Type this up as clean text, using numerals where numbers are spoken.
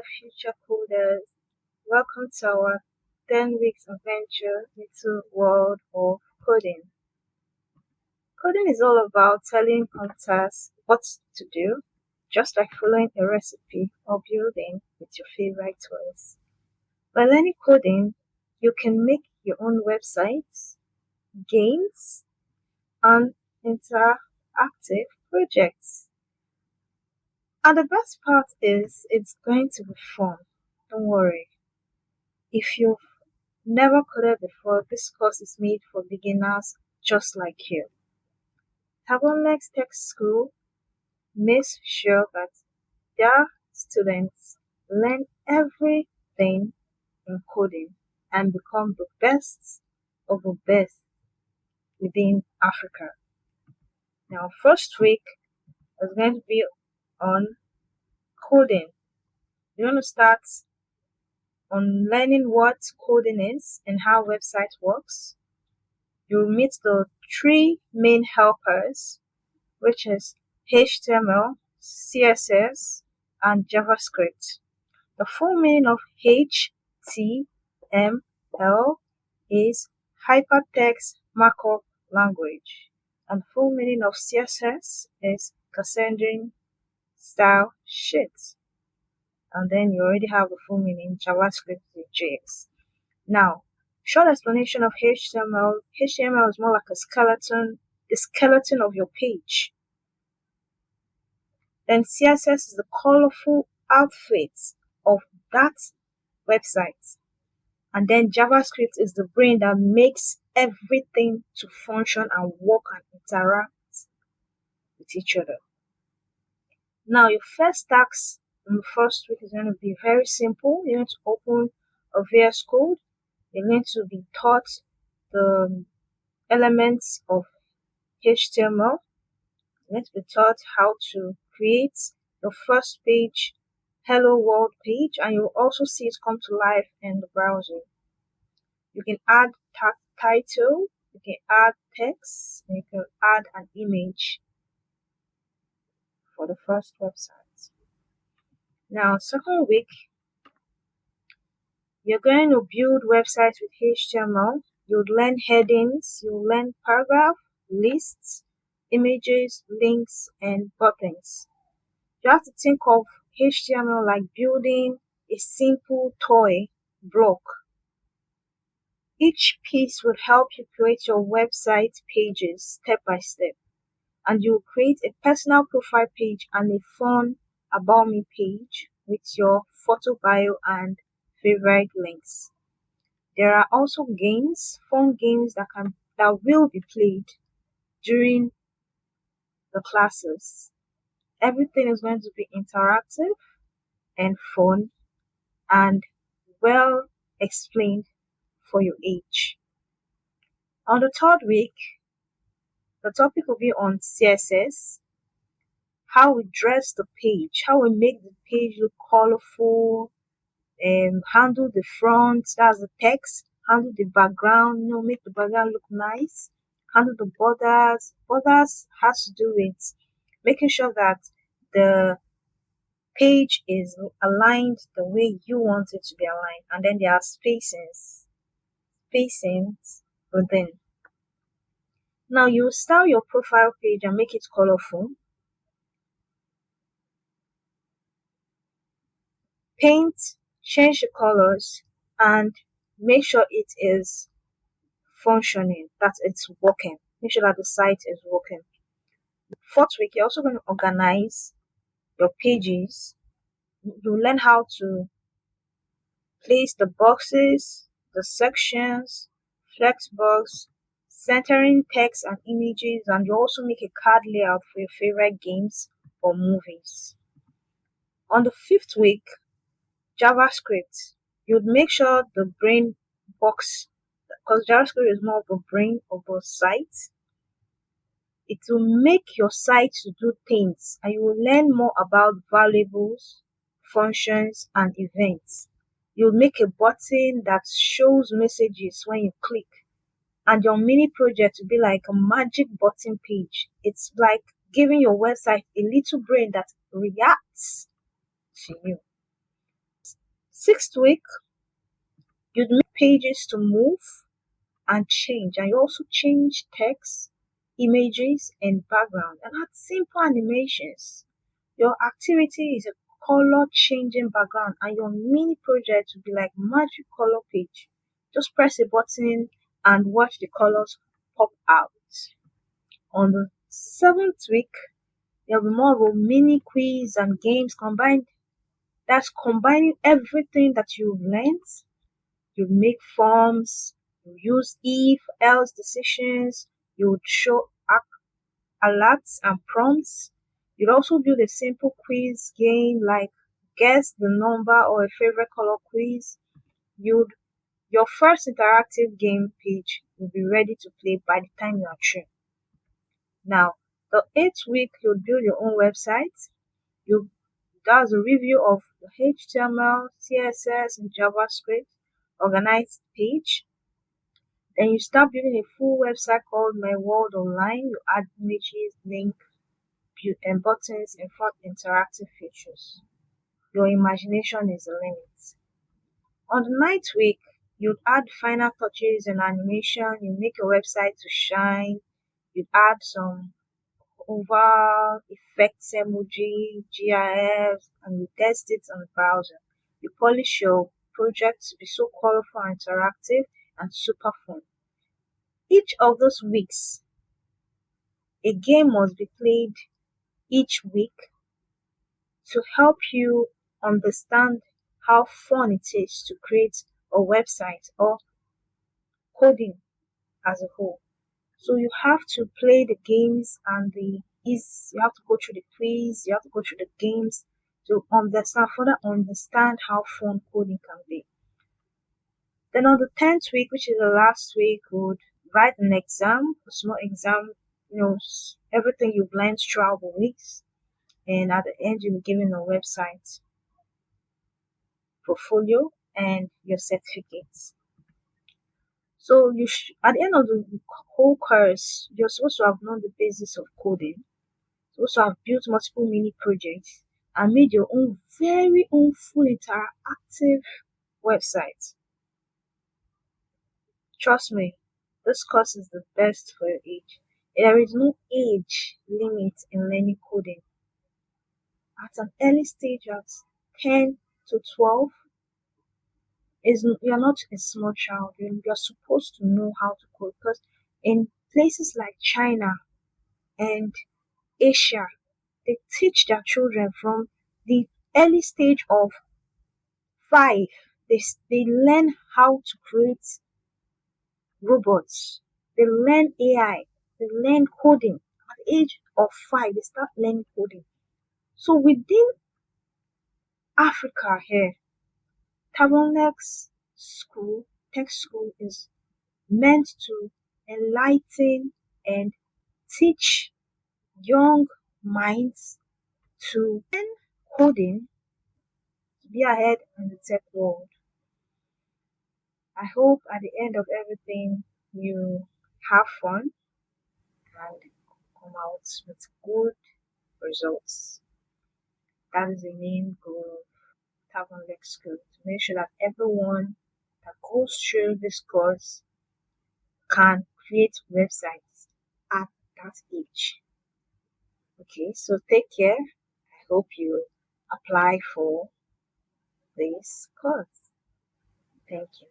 future coders. Welcome to our 10 weeks adventure into world of coding. Coding is all about telling computers what to do, just like following a recipe or building with your favorite toys. By learning coding, you can make your own websites, games, and interactive projects. And the best part is it's going to be fun. Don't worry. If you've never coded before, this course is made for beginners just like you. Tabonlex Tech School makes sure that their students learn everything in coding and become the best of the best within Africa. Now, first week is going to be on coding. You're going to start on learning what coding is and how website works. You'll meet the three main helpers, which is HTML, CSS, and JavaScript. The full meaning of HTML is Hypertext Markup Language, and the full meaning of CSS is Cassandra Style Sheet. And then you already have the full meaning JavaScript with JS. Now, short explanation of HTML. HTML is more like a skeleton, the skeleton of your page. Then CSS is the colorful outfit of that website. And then JavaScript is the brain that makes everything to function and work and interact with each other. Now, your first task in the first week is going to be very simple. You're going to open a VS Code. You're going to be taught the elements of HTML. You're going to be taught how to create the first page, Hello World page, and you'll also see it come to life in the browser. You can add title, you can add text, and you can add an image for the first website. Now, second week, you're going to build websites with HTML. You'll learn headings, you'll learn paragraph, lists, images, links, and buttons. You have to think of HTML like building a simple toy block. Each piece will help you create your website pages step by step. And you'll create a personal profile page and a fun About Me page with your photo bio and favorite links. There are also games, fun games that will be played during the classes. Everything is going to be interactive and fun and well explained for your age. On the third week, the topic will be on CSS, how we dress the page, how we make the page look colorful, handle the front, that's the text, handle the background, make the background look nice, handle the borders. Borders has to do with making sure that the page is aligned the way you want it to be aligned, and then there are spacings within. Now you style your profile page and make it colorful. Paint, change the colors, and make sure it is functioning, that it's working. Make sure that the site is working. Fourth week, you're also going to organize your pages. You learn how to place the boxes, the sections, flexbox, centering text and images, and you also make a card layout for your favorite games or movies. On the fifth week, JavaScript. You'd make sure the brain box, because JavaScript is more of a brain of a site. It will make your site to do things, and you will learn more about variables, functions, and events. You'll make a button that shows messages when you click, and your mini project will be like a magic button page. It's like giving your website a little brain that reacts to you. Sixth week, you'd make pages to move and change, and you also change text, images, and background, and add simple animations. Your activity is a color changing background, and your mini project will be like magic color page. Just press a button and watch the colors pop out. On the seventh week, there'll be more of a mini quiz and games combined. That's combining everything that you've learned. You make forms, you use if, else decisions, you would show alerts and prompts. You'd also build a simple quiz game like guess the number or a favorite color quiz. You'd your first interactive game page will be ready to play by the time you are through. Now, the eighth week you'll build your own website. You That's a review of the HTML, CSS, and JavaScript organized page. Then you start building a full website called My World Online. You add images, link, and buttons and front interactive features. Your imagination is the limit. On the ninth week, you add final touches and animation. You make your website to shine. You add some oval effects, emoji, GIFs, and you test it on the browser. You polish your project to be so colorful and interactive and super fun. Each of those weeks, a game must be played each week to help you understand how fun it is to create a website or coding as a whole. So you have to play the games and you have to go through the quiz, you have to go through the games to further understand how fun coding can be. Then on the 10th week, which is the last week, we would write an exam, a small exam, everything you've learned throughout the weeks. And at the end, you'll be given a website, portfolio, and your certificates. So at the end of the whole course, you're supposed to have known the basis of coding. You're supposed to have built multiple mini projects and made your own very own full interactive website. Trust me, this course is the best for your age. There is no age limit in learning coding. At an early stage, at 10 to 12, you're not a small child. You're supposed to know how to code because in places like China and Asia, they teach their children from the early stage of 5. They learn how to create robots. They learn AI. They learn coding. At the age of 5, they start learning coding. So within Africa here, Tabonlex school, tech school is meant to enlighten and teach young minds to learn coding to be ahead in the tech world. I hope at the end of everything you have fun and come out with good results. That is the main goal of Tavern Lake School to make sure that everyone that goes through this course can create websites at that age. Okay, so take care. I hope you apply for this course. Thank you.